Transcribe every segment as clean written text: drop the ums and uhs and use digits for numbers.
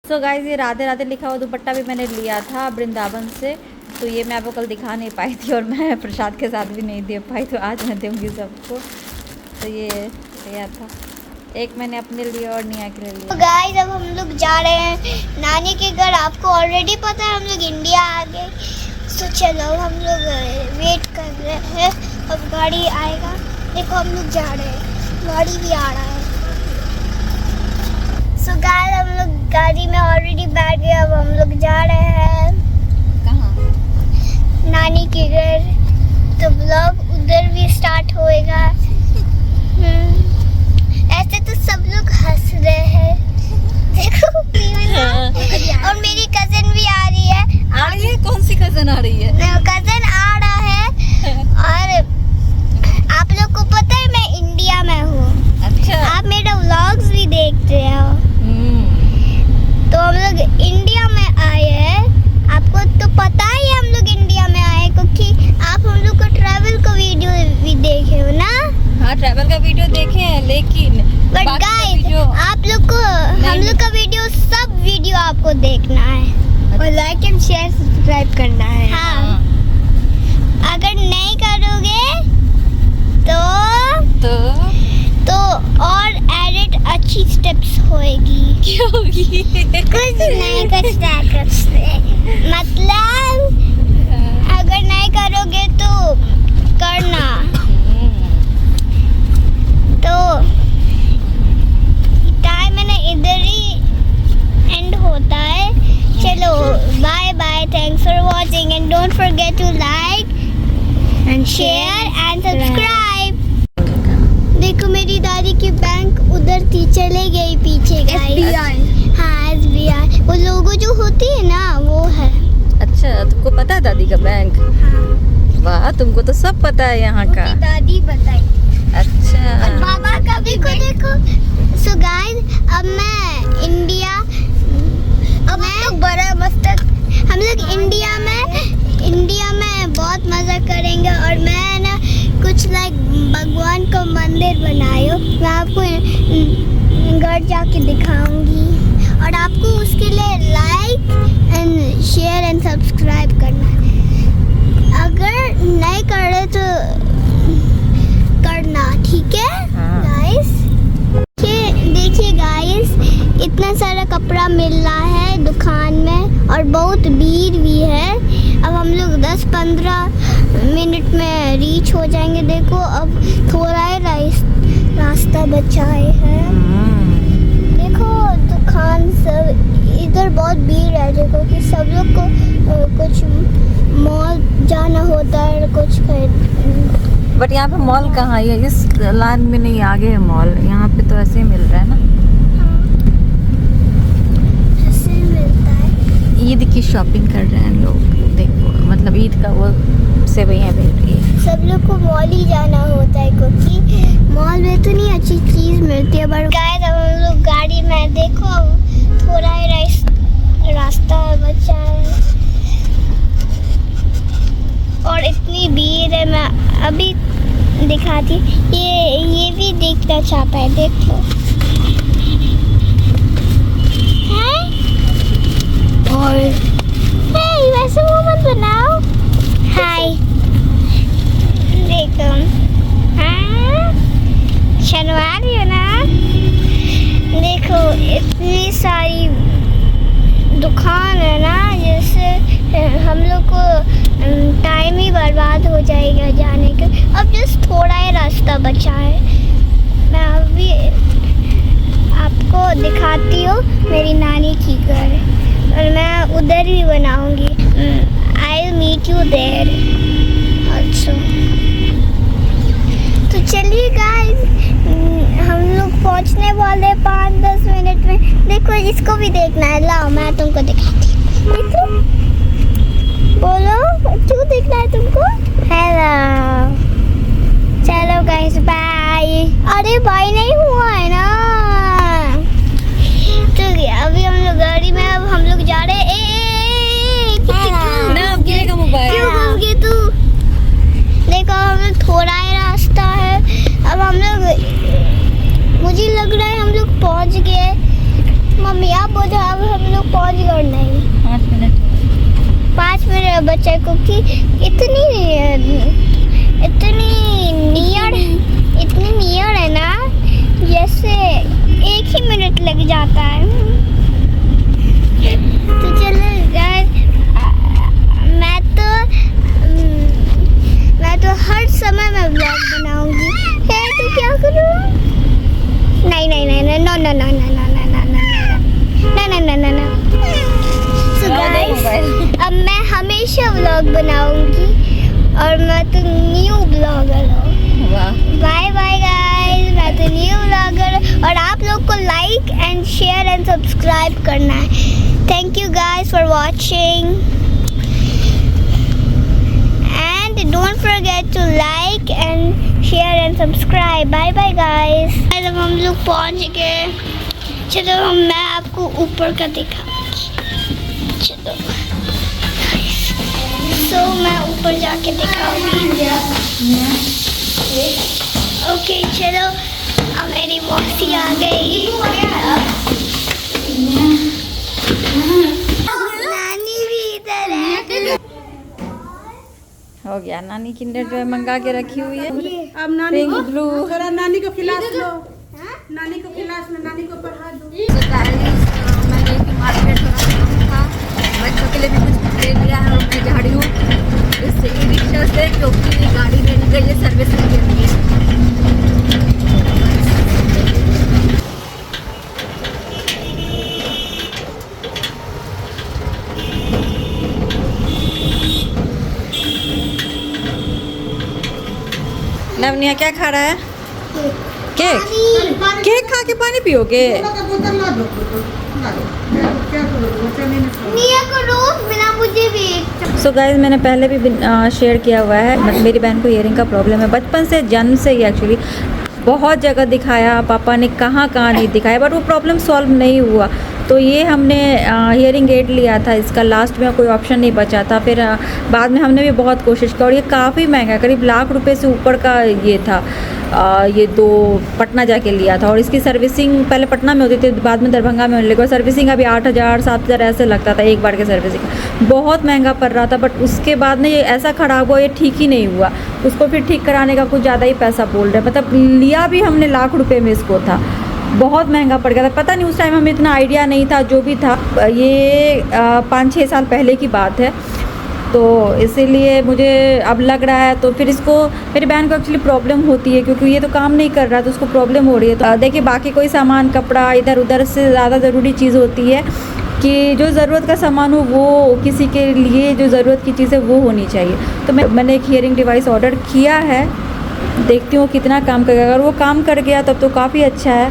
So guys, ये राधे राधे लिखा हुआ दुपट्टा भी मैंने लिया था वृंदावन से, तो ये मैं आपको कल दिखा नहीं पाई थी और मैं प्रसाद के साथ भी नहीं दे पाई, तो आज मैं दूँगी सबको। तो ये लिया था, एक मैंने अपने लिए और निया के लिए। तो गाइस अब हम लोग जा रहे हैं नानी के घर। आपको ऑलरेडी पता है हम लोग इंडिया आ गए। तो चलो हम लोग वेट कर रहे हैं, अब गाड़ी आएगा। देखो हम लोग जा रहे हैं, गाड़ी भी आ रहा है। सो गाइस हम लोग गाड़ी में ऑलरेडी बैठ गए, अब हम लोग जा रहे हैं कहाँ? नानी के घर। तो ब्लॉग उधर भी स्टार्ट होएगा। ऐसे तो सब लोग हंस रहे हैं, देखो और मेरी कजन भी आ रही है। आ रही है? कौन सी कजन आ रही है? कजन आ रहा है। और आप लोग को पता है मैं इंडिया में हूँ। अच्छा, आप मेरा व्लॉग्स भी देखते हो। तो हम लोग इंडिया में आए हैं। आपको तो पता ही है हम लोग इंडिया में आए क्योंकि आप हम लोग को ट्रैवल का वीडियो भी देखे हो ना। हाँ, ट्रैवल का वीडियो देखे हैं, लेकिन बट गाइस आप लोग को हम लोग का वीडियो, सब वीडियो आपको देखना है और लाइक एंड शेयर सब्सक्राइब करना है। हाँ, अगर नहीं करोगे तो और एडिट अच्छी स्टेप्स होएगी। क्यों होगी? कुछ नहीं, कुछ मतलब अगर नहीं करोगे तो करना। तो टाइम है ना इधर ही एंड होता है। चलो bye bye, thanks for watching and don't forget to like and share and subscribe. देखो मेरी दादी की बैंक उधर थी, चले गई पीछे। SBI। हाँ SBI, वो लोगो जो होती है ना वो है। अच्छा, तुमको पता है दादी का बैंक? हाँ। वाह, तुमको तो सब पता है यहाँ का। दादी बताई। अच्छा, और बाबा का भी देखो। सो गाइस अब मैं इंडिया, अब मैं बड़ा मस्त, हम लोग इंडिया में बहुत मजा करेंगे। और मैं ना कुछ भगवान का मंदिर बनायो, मैं आपको घर जाके दिखाऊंगी और आपको उसके लिए like and share and subscribe करना है। अगर नहीं कर रहे तो करना, ठीक है गाइस? देखिए गाइस, इतना सारा कपड़ा मिल रहा है दुकान में और बहुत भीड़ भी है। अब हम लोग 10-15 मिनट में रीच हो जाएंगे। देखो अब थोड़ा ही रास्ता बचाए हैं। देखो दुकान सब इधर बहुत भीड़ है, देखो कि सब लोग को कुछ मॉल जाना होता है, कुछ बट यहाँ पे मॉल कहाँ है? इस लाइन में नहीं, आगे है मॉल। यहाँ पे तो ऐसे ही मिल रहा है ना। ऐसे ही मिलता है। ईद की शॉपिंग कर रहे हैं लोग, देखो मतलब ईद का वो सेवइयाँ मिल रही है। सब लोग को मॉल ही जाना होता है क्योंकि मॉल में तो नहीं अच्छी चीज मिलती है। बट गाइस अब हम लोग गाड़ी में, देखो थोड़ा ही रास्ता बचा है और इतनी भीड़ है। मैं अभी दिखाती, ये भी देखना चाहता है, देखो है। और वैसे वो मत बनाओ। हाय देखो, हाँ शर्मा रही हो ना। देखो इतनी सारी दुकान है ना, जैसे हम लोग को टाइम ही बर्बाद हो जाएगा जाने का। अब जस्ट थोड़ा ही रास्ता बचा है। मैं अभी आपको दिखाती हूँ मेरी नानी की घर, और मैं उधर भी बनाऊंगी। I will meet you there also. तो चलिए गाइस, हम लोग पहुँचने वाले 5-10 मिनट में। देखो इसको भी देखना है, लाओ मैं तुमको दिखाती हूँ। देखो, बोलो क्यों देखना है तुमको? हेलो, चलो गाइस बाय। अरे बाय नहीं हुआ है ना। तो अभी हम लोग गाड़ी में, अब हम लोग जा रहे हैं। ना गिरेगा मोबाइल। क्यों घूम गए तू? देखो हम लोग थोड़ा ही रास्ता है। अब हम लोग, मुझे लग रहा है हम लोग पहुंच गए। मम्मी आप बोलो अब हम लोग पहुंच गए नहीं 5 मिनट 5 मिनट बच्चे को कि इतनी नियर है ना जैसे 1 ही मिनट लग जाता है। तो चलो गाइस मैं तो हर समय में व्लॉग बनाऊंगी। है तो क्या करूं? नहीं नहीं नहीं नहीं no no no no no no no no no. So guys अब मैं हमेशा व्लॉग बनाऊंगी और मैं तो न्यू ब्लॉगर हूँ। वाह बाय बाय गाइस, मैं तो न्यू ब्लॉगर और आप लोग को like and share and subscribe करना है। Thank you guys for watching and don't forget to like and share and subscribe. Bye bye guys. अब हम लोग पहुंच गए। चलो मैं आपको ऊपर का दिखाऊंगी। चलो तो मैं ऊपर जाके दिखाऊंगी। ओके चलो अब मेरी मौसी आ गई। नानी भी इधर है। हो गया। नानी किंडर जो है मंगा के रखी हुई है। अब नानी पिंक को ब्लू। थोड़ा नानी को खिलास लो, नानी को खिलास लो, नानी को पढ़ा दो। तो गाइस मैंने एक मार्केट था, बच्चों के लिए भी कुछ ले लिया है और मैं जा रही हूँ इससे ई रिक्शा से, क्योंकि गाड़ी लेनी गई है सर्विसिंग के लिए। नवनिया क्या खा रहा है? केक। केक खा के पानी पियोगे? बोतल ला दो, ला दो। क्या करोगे? बच्चा नहीं निकलेगा। निया को रोज मिला मुझे भी। सो गाइस मैंने पहले भी शेयर किया हुआ है, मेरी बहन को ईयरिंग का प्रॉब्लम है बचपन से, जन्म से ही एक्चुअली। बहुत जगह दिखाया, पापा ने कहाँ नहीं दिखाया, बट वो प्रॉब्लम सॉल्व नहीं हुआ। तो ये हमने हियरिंग एड लिया था, इसका लास्ट में कोई ऑप्शन नहीं बचा था। फिर बाद में हमने भी बहुत कोशिश की और ये काफ़ी महंगा, करीब ₹1,00,000 से ऊपर का ये था। ये 2 पटना जाके लिया था और इसकी सर्विसिंग पहले पटना में होती थी, बाद में दरभंगा में होने लगी और सर्विसिंग अभी 8,000 7,000 ऐसे लगता था एक बार के सर्विसिंग। बहुत महंगा पड़ रहा था, बट उसके बाद में ये ऐसा ख़राब हुआ, ये ठीक ही नहीं हुआ। उसको फिर ठीक कराने का कुछ ज़्यादा ही पैसा बोल रहे, मतलब लिया भी हमने ₹1,00,000 में इसको था, बहुत महंगा पड़ गया था। पता नहीं उस टाइम हमें इतना आइडिया नहीं था, जो भी था। ये 5-6 साल पहले की बात है, तो इसीलिए मुझे अब लग रहा है। तो फिर इसको, मेरी बहन को एक्चुअली प्रॉब्लम होती है क्योंकि ये तो काम नहीं कर रहा, तो उसको प्रॉब्लम हो रही है। तो देखिए बाकी कोई सामान, कपड़ा इधर उधर से ज़्यादा ज़रूरी चीज़ होती है कि जो ज़रूरत का सामान हो वो किसी के लिए जो ज़रूरत की चीज़ है वो होनी चाहिए। तो मैंने एक हियरिंग डिवाइस ऑर्डर किया है, देखती हूँ कितना काम करेगा। अगर वो काम कर गया तब तो काफ़ी अच्छा है,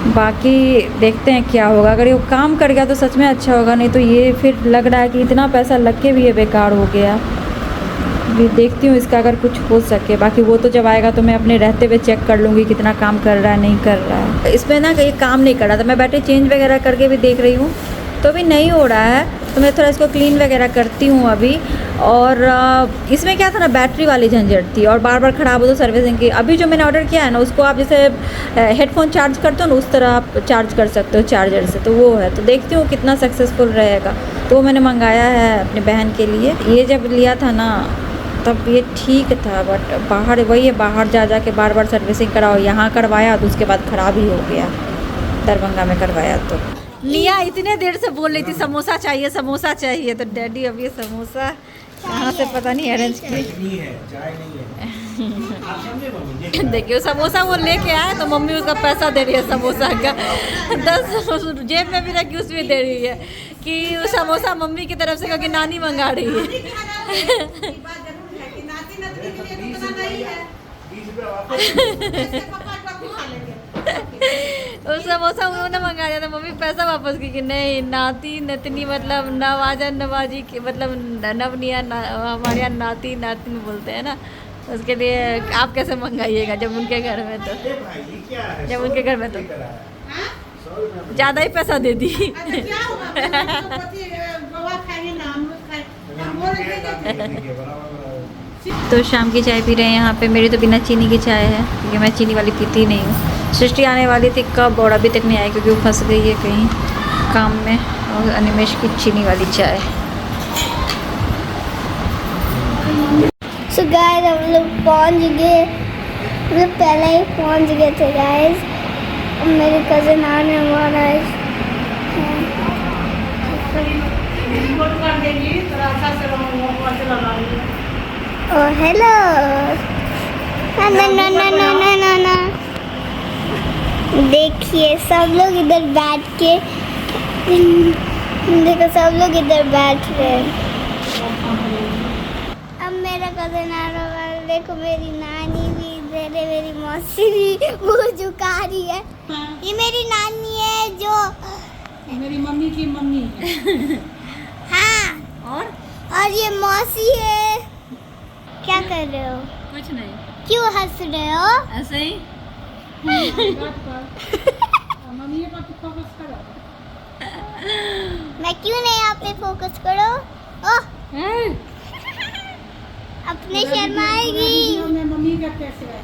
बाकी देखते हैं क्या होगा। अगर ये काम कर गया तो सच में अच्छा होगा, नहीं तो ये फिर लग रहा है कि इतना पैसा लग के भी ये बेकार हो गया। भी देखती हूँ इसका अगर कुछ हो सके, बाकी वो तो जब आएगा तो मैं अपने रहते हुए चेक कर लूँगी कितना काम कर रहा है नहीं कर रहा है। इसमें ना कहीं काम नहीं कर रहा था, मैं बैटरी चेंज वगैरह करके भी देख रही हूँ तो भी नहीं हो रहा है, तो मैं थोड़ा इसको क्लीन वगैरह करती हूँ अभी। और इसमें क्या था ना, बैटरी वाली झंझट थी और बार बार ख़राब हो तो सर्विसिंग की। अभी जो मैंने ऑर्डर किया है ना, उसको आप जैसे हेडफोन चार्ज करते हो ना, उस तरह आप चार्ज कर सकते हो चार्जर से, तो वो है। तो देखती हूँ कितना सक्सेसफुल रहेगा। तो वो मैंने मंगाया है अपनी बहन के लिए। ये जब लिया था ना तब ये ठीक था, बट बाहर वही है, बाहर जा के बार बार सर्विसिंग कराओ। यहाँ करवाया तो उसके बाद ख़राब ही हो गया, दरभंगा में करवाया। तो निया इतने देर से बोल रही थी समोसा चाहिए समोसा चाहिए, तो डैडी अब ये समोसा कहाँ से पता नहीं अरेंज की। देखिए समोसा वो लेके आए तो मम्मी उसका पैसा दे रही है समोसा का, 10 जेब में भी रखी उसमें दे रही है कि वो समोसा मम्मी की तरफ से, क्योंकि नानी मंगा रही है। तो समोसा उन्होंने मंगा दिया था, मम्मी पैसा वापस की कि नहीं, नाती नतनी मतलब नवाजा नवाजी की, मतलब नवनिया हमारे यहाँ नाती नातिन बोलते हैं ना, उसके लिए आप कैसे मंगाइएगा जब उनके घर में, तो जब उनके घर में तो ज़्यादा ही पैसा दे दी। तो शाम की चाय पी रहे हैं यहाँ पे। मेरी तो बिना चीनी की चाय है क्योंकि मैं चीनी वाली पीती नहीं हूँ। सृष्टि आने वाली थी कब और अभी तक नहीं आई क्योंकि वो फंस गई है कहीं काम में। और अनिमेश की चीनी वाली चाय। सो गाइस हम लोग पहुंच गए, मतलब पहले ही पहुंच गए थे गाइस। मेरे कज़न आने वाला है। ओह हेलो, ना ना ना ना ना ना ना ना। देखिए सब लोग इधर बैठ के, देखो सब लोग इधर बैठ रहे हैं। अब मेरा कज़न आ रहा है। देखो मेरी नानी भी इधर है, मेरी मौसी भी मुँह झुका रही है। ये मेरी नानी है जो मेरी मम्मी की मम्मी है। हाँ, और ये मौसी है। क्या कर रहे हो? कुछ नहीं, क्यों हंस रहे हो? ऐसे ही। मम्मी पर फोकस करो। मैं क्यों नहीं आप पे फोकस करो? ओह अपने शर्माएगी। मैं मम्मी का कैसे आया?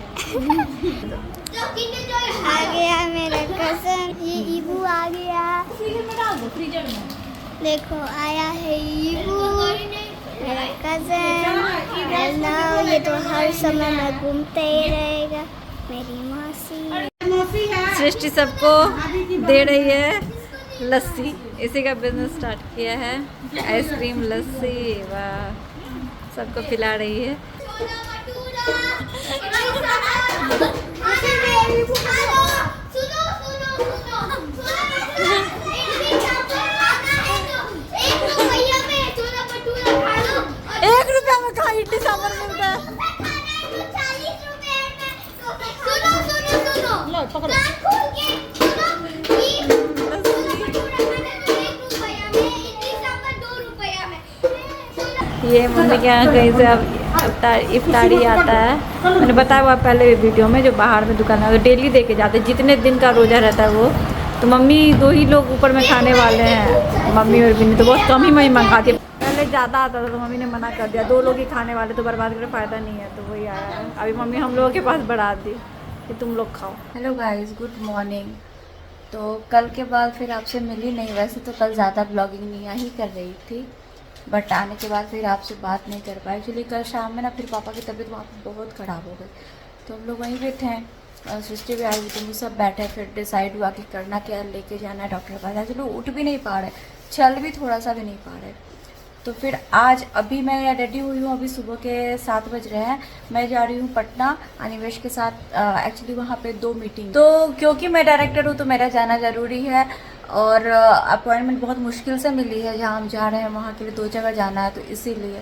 आ गया मेरा कज़न, ये ईबू आ गया। फ्रीजर में देखो आया है ईबू मेरा कज़न। हेलो, ये तो हर समय में घूमते ही रहेगा। मेरी मौसी सृष्टि सबको दे रही है लस्सी। इसी का बिजनेस स्टार्ट किया है, आइसक्रीम लस्सी। वाह, सबको पिला रही है। ₹1 में कहाँ इडली सांभर मिलता है? लो पकड़ो। ये मम्मी के यहाँ कहीं से अब इफ्तारी आता है। मैंने बताया हुआ पहले वीडियो में, जो बाहर में दुकान है डेली दे के जाते, जितने दिन का रोज़ा रहता है वो। तो मम्मी 2 ही लोग ऊपर में खाने वाले हैं, मम्मी और बिन्नी, तो बहुत कम ही मम्मी मंगाती है। पहले ज़्यादा आता था तो मम्मी ने मना कर दिया, 2 लोग ही खाने वाले तो बर्बाद करके फ़ायदा नहीं है, तो वही आया है। अभी मम्मी हम लोगों के पास बढ़ा दी कि तुम लोग खाओ। Hello guys, good morning. तो कल के बाद फिर आपसे मिली नहीं, वैसे तो कल ज़्यादा ब्लॉगिंग नहीं ही कर रही थी, बट आने के बाद फिर आपसे बात नहीं कर पाई। एक्चुअली कल शाम में ना फिर पापा की तबीयत वहाँ पर बहुत ख़राब हो गई, तो हम लोग वहीं पे थे। सृष्टि भी आई हुई, तो हम सब बैठे, फिर डिसाइड हुआ कि करना क्या, लेके जाना है डॉक्टर के पास। एक्चुअली उठ भी नहीं पा रहे, चल भी थोड़ा सा भी नहीं पा रहे। तो फिर आज अभी मैं रेडी हुई हूँ, अभी सुबह के 7 बज रहे हैं। मैं जा रही हूँ पटना अनिमेश के साथ। एक्चुअली वहाँ पे 2 मीटिंग, तो क्योंकि मैं डायरेक्टर हूँ तो मेरा जाना ज़रूरी है, और अपॉइंटमेंट बहुत मुश्किल से मिली है जहाँ हम जा रहे हैं, वहाँ के लिए 2 जगह जाना है, तो इसीलिए।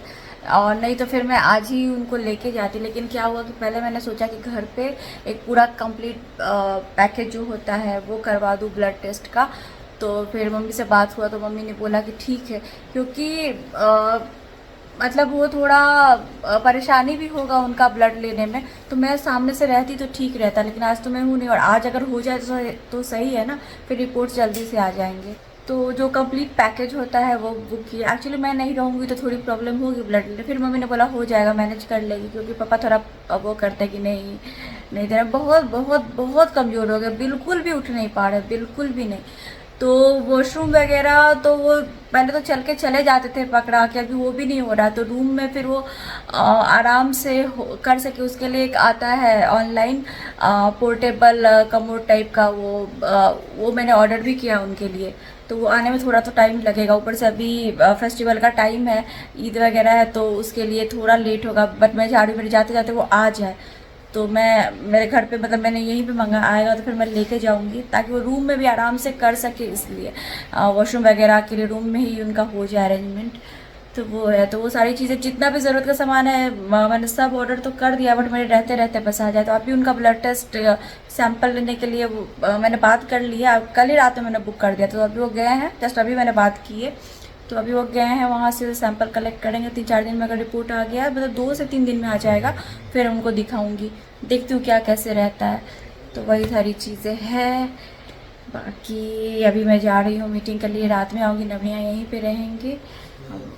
और नहीं तो फिर मैं आज ही उनको लेके जाती, लेकिन क्या हुआ कि पहले मैंने सोचा कि घर पे एक पूरा कंप्लीट पैकेज जो होता है वो करवा दूँ ब्लड टेस्ट का। तो फिर मम्मी से बात हुआ तो मम्मी ने बोला कि ठीक है, क्योंकि मतलब वो थोड़ा परेशानी भी होगा उनका ब्लड लेने में, तो मैं सामने से रहती तो ठीक रहता, लेकिन आज तो मैं हूँ नहीं, और आज अगर हो जाए तो सही है ना, फिर रिपोर्ट्स जल्दी से आ जाएंगे। तो जो कंप्लीट पैकेज होता है वो बुक किया। एक्चुअली मैं नहीं रहूँगी तो थोड़ी प्रॉब्लम होगी ब्लड लेने, फिर मम्मी ने बोला हो जाएगा, मैनेज कर लेगी, क्योंकि पापा थोड़ा वो करते हैं कि नहीं देना, बहुत बहुत बहुत कमज़ोर हो गए, बिल्कुल भी उठ नहीं पा रहे, बिल्कुल भी नहीं। तो वॉशरूम वगैरह तो वो पहले तो चल के चले जाते थे पकड़ा के, अभी वो भी नहीं हो रहा, तो रूम में फिर वो आराम से कर सके उसके लिए एक आता है ऑनलाइन पोर्टेबल कमोड टाइप का, वो मैंने ऑर्डर भी किया उनके लिए। तो वो आने में थोड़ा तो टाइम लगेगा, ऊपर से अभी फेस्टिवल का टाइम है, ईद वगैरह है, तो उसके लिए थोड़ा लेट होगा, बट मैं चाह रही हूँ मेरे जाते जाते वो आ जाए। तो मैं मेरे घर पे, मतलब मैंने यहीं पे मंगा आएगा तो फिर मैं लेके जाऊंगी, ताकि वो रूम में भी आराम से कर सके, इसलिए वॉशरूम वगैरह के लिए रूम में ही उनका हो जाए अरेंजमेंट। तो वो है, तो वो सारी चीज़ें जितना भी ज़रूरत का सामान है मैंने सब ऑर्डर तो कर दिया, बट मेरे रहते रहते बस आ जाए। तो अभी उनका ब्लड टेस्ट सैंपल लेने के लिए मैंने बात कर लिया, कल ही रात में मैंने बुक कर दिया, तो अभी वो गए हैं, जस्ट अभी मैंने बात की है, तो अभी वो गए हैं, वहाँ से सैंपल कलेक्ट करेंगे। 3-4 दिन में अगर रिपोर्ट आ गया, मतलब 2 से 3 दिन में आ जाएगा, फिर उनको दिखाऊंगी, देखती हूँ क्या कैसे रहता है। तो वही सारी चीज़ें हैं। बाकी अभी मैं जा रही हूँ मीटिंग के लिए, रात में आऊँगी, नवनिया यहीं पे रहेंगे,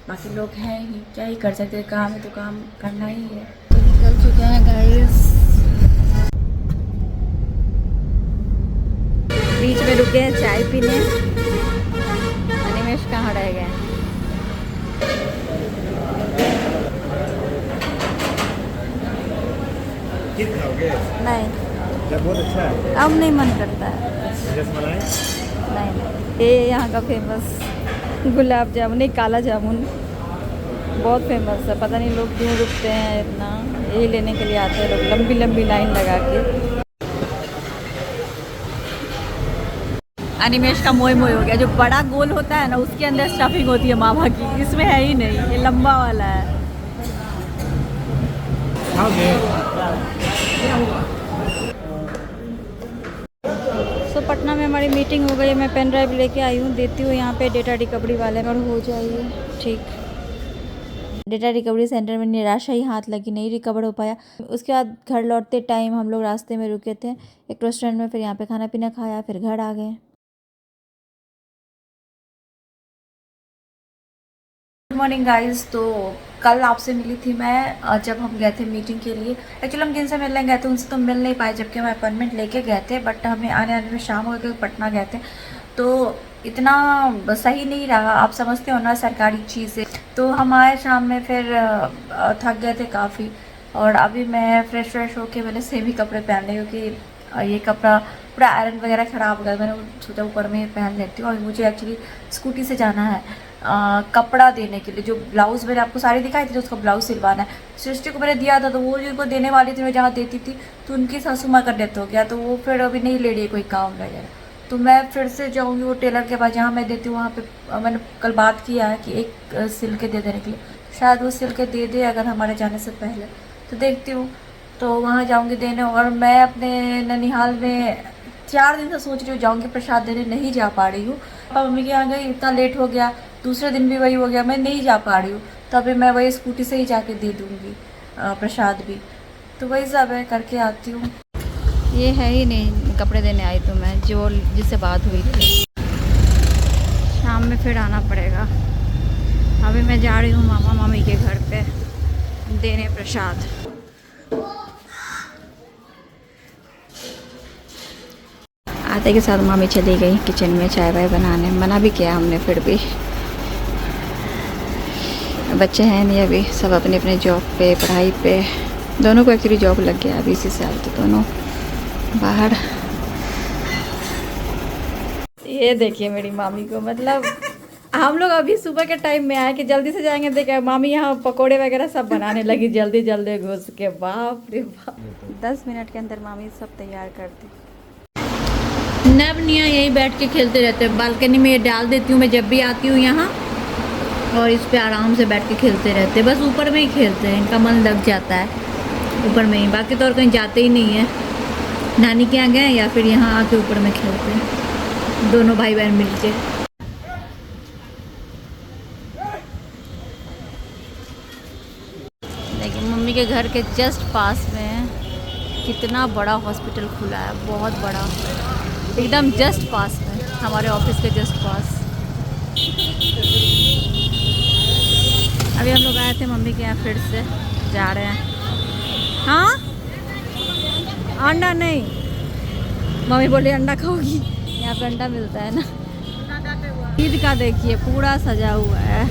बाकी लोग हैं ही, क्या ही कर सकते, काम है तो काम करना ही है। तो निकल चुके हैं गाइस, बीच में रुके हैं चाय पीने। अनिमेश कहाँ रह गए? खाओगे? नहीं, जब बहुत अच्छा है। अब नहीं मन करता है। रसमलाई? नहीं, ये यहाँ का फेमस गुलाब जामुन, नहीं काला जामुन बहुत फेमस है। पता नहीं लोग क्यों रुकते हैं इतना, यही लेने के लिए आते हैं लोग, लंबी लंबी लाइन लगा के। अनिमेश का मोय मोय हो गया। जो बड़ा गोल होता है ना, उसके अंदर स्टफिंग होती है मावा की, इसमें है ही नहीं, ये लंबा वाला है। खाओगे? सो पटना में हमारी मीटिंग हो गई है। मैं पेन ड्राइव लेके आई हूँ, देती हूँ यहाँ पे डेटा रिकवरी वाले में, और हो जाइए ठीक। डेटा रिकवरी सेंटर में निराशा ही हाथ लगी, नहीं रिकवर हो पाया। उसके बाद घर लौटते टाइम हम लोग रास्ते में रुके थे एक रेस्टोरेंट में, फिर यहाँ पे खाना पीना खाया, फिर घर आ गए। Good morning guys. तो कल आपसे मिली थी मैं जब हम गए थे मीटिंग के लिए। एक्चुअली हम जिनसे मिलने गए थे उनसे तो मिल नहीं पाए, जबकि हम अपॉइंटमेंट लेके गए थे, बट हमें आने में शाम हो गई, पटना गए थे। तो इतना सही नहीं रहा, आप समझते हो ना सरकारी चीज़ें। तो हम आए शाम में, फिर थक गए थे काफ़ी, और अभी मैं फ्रेश होके मैंने सेम ही कपड़े पहन लिए, क्योंकि ये कपड़ा पूरा आयरन वगैरह ख़राब हो गया। मैंने सोचा ऊपर में पहन लेती हूँ। और मुझे एक्चुअली स्कूटी से जाना है कपड़ा देने के लिए। जो ब्लाउज़ मैंने आपको साड़ी दिखाई थी, तो उसका ब्लाउज़ सिलवाना है। सृष्टि को मैंने दिया था, तो वो जिनको देने वाली थी, मैं जहाँ देती थी, तो उनकी सासू माँ का डेथ हो गया, तो वो फिर अभी नहीं ले रही है कोई काम वगैरह। तो मैं फिर से जाऊँगी वो टेलर के पास जहाँ मैं देती हूँ, वहाँ पे मैंने कल बात किया है कि एक सिल के दे देने के लिए। शायद वो सिल के दे दे अगर हमारे जाने से पहले, तो देखती हूँ। तो वहाँ जाऊँगी देने। और मैं अपने ननिहाल में 4 दिन से सोच रही हूँ जाऊँगी प्रसाद देने, नहीं जा पा रही हूँ। पापा मम्मी के यहाँ गई, इतना लेट हो गया, दूसरे दिन भी वही हो गया, मैं नहीं जा पा रही हूँ। तो अभी मैं वही स्कूटी से ही जाके दे दूँगी प्रसाद भी। तो वही सब है, करके आती हूँ। ये है ही नहीं कपड़े देने आई तो मैं, जो जिससे बात हुई थी। शाम में फिर आना पड़ेगा। अभी मैं जा रही हूँ मामा मामी के घर पे देने प्रसाद। आते के साथ मामी चली गई किचन में चाय वाय बनाने। मना भी किया हमने, फिर भी बच्चे हैं नहीं अभी, सब अपने अपने जॉब पे, पढ़ाई पे। दोनों को एक्चुअली जॉब लग गया अभी इसी साल, तो दोनों बाहर। ये देखिए मेरी मामी को, मतलब हम लोग अभी सुबह के टाइम में आए कि जल्दी से जाएंगे, देखे मामी यहाँ पकोड़े वगैरह सब बनाने लगी जल्दी जल्दी घुस के। बाप रे बाप, 10 मिनट के अंदर मामी सब तैयार कर दी। नब निया यही बैठ के खेलते रहते हैं, बालकनी में ये डाल देती हूँ मैं जब भी आती हूँ यहाँ, और इस पे आराम से बैठ के खेलते रहते हैं। बस ऊपर में ही खेलते हैं, इनका मन लग जाता है ऊपर में ही, बाकी तो और कहीं जाते ही नहीं है। नानी के यहाँ गए या फिर यहाँ आके ऊपर में खेलते हैं दोनों भाई बहन मिलके। देखिए मम्मी के घर के जस्ट पास में कितना बड़ा हॉस्पिटल खुला है, बहुत बड़ा, एकदम जस्ट पास में, हमारे ऑफिस के जस्ट पास। अभी हम लोग आए थे मम्मी के यहाँ, फिर से जा रहे हैं। हाँ अंडा नहीं, मम्मी बोली अंडा खाओगी, यहाँ पे अंडा मिलता है ना। ईद का देखिए पूरा सजा हुआ है।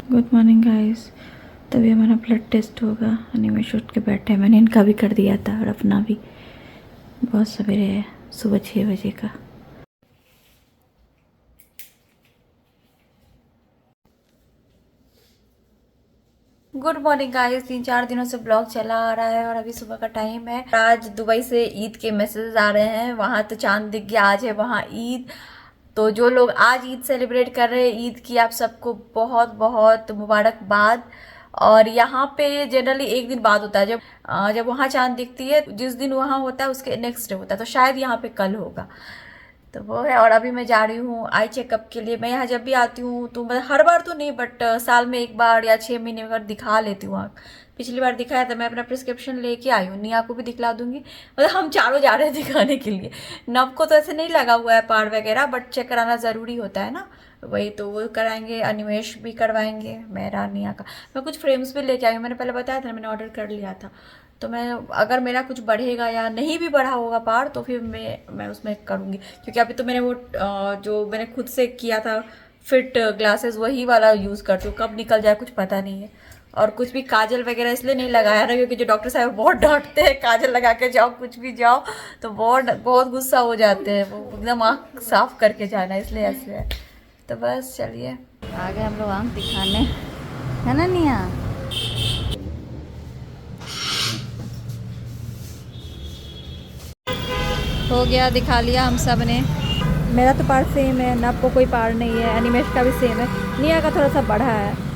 Good morning guys. तभी हमारा ब्लड टेस्ट होगा। अनिमेश उठ के बैठे हैं, मैंने इनका भी कर दिया था और अपना भी। बहुत सवेरे है, सुबह 6 बजे का। Good morning guys. 3-4 दिनों से ब्लॉग चला आ रहा है और अभी सुबह का टाइम है। आज दुबई से ईद के मैसेज आ रहे हैं, वहाँ तो चांद दिख गया, आज है वहाँ ईद। तो जो लोग आज ईद सेलिब्रेट कर रहे हैं, ईद की आप सबको बहुत बहुत मुबारकबाद। और यहाँ पे जनरली एक दिन बाद होता है, जब वहाँ चांद दिखती है, जिस दिन वहाँ होता है उसके नेक्स्ट डे होता है, तो शायद यहाँ पे कल होगा। तो वो है। और अभी मैं जा रही हूँ आई चेकअप के लिए। मैं यहाँ जब भी आती हूँ तो मतलब हर बार तो नहीं, बट साल में एक बार या 6 महीने में बार दिखा लेती हूँ आँख। पिछली बार दिखाया था, मैं अपना प्रिस्क्रिप्शन लेके आई हूँ। निया को भी दिखला दूंगी, मतलब हम चारों जा रहे हैं दिखाने के लिए। नव को तो ऐसे नहीं लगा हुआ है पार वगैरह, बट चेक कराना ज़रूरी होता है ना, वही तो वो कराएंगे। अनिमेश भी करवाएंगे, मेरा निया का। मैं कुछ फ्रेम्स भी लेके आई हूँ, मैंने पहले बताया था, मैंने ऑर्डर कर लिया था। तो मैं अगर मेरा कुछ बढ़ेगा या नहीं भी बढ़ा होगा पार तो फिर मैं उसमें करूँगी, क्योंकि अभी तो मैंने वो जो मैंने खुद से किया था फिट ग्लासेस वही वाला यूज़ करती हूँ। कब निकल जाए कुछ पता नहीं है। और कुछ भी काजल वगैरह इसलिए नहीं लगाया ना, क्योंकि जो डॉक्टर साहब बहुत डांटते हैं काजल लगा के जाओ कुछ भी जाओ, तो बहुत गुस्सा हो जाते हैं। वो एकदम आँख साफ करके जाना, इसलिए ऐसे। तो बस चलिए आ गए हम लोग आँख दिखाने, है ना निया? हो गया, दिखा लिया हम सब ने। मेरा तो पार सेम है, नब को कोई पार नहीं है, अनिमेश का भी सेम है, निया का थोड़ा सा बढ़ा है।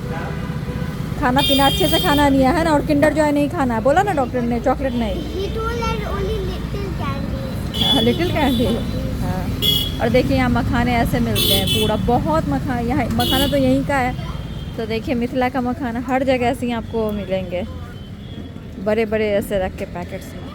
खाना पीना अच्छे से खाना निया है ना, और किंडर जॉय नहीं खाना है, बोला ना डॉक्टर ने, चॉकलेट नहीं। हाँ लिटिल कैंडी। हाँ और देखिए यहाँ मखाने ऐसे मिलते हैं पूरा, बहुत मखाना। यहाँ मखाना तो यहीं का है, तो देखिए मिथिला का मखाना हर जगह ऐसे ही आपको मिलेंगे, बड़े बड़े ऐसे रख के पैकेट्स में।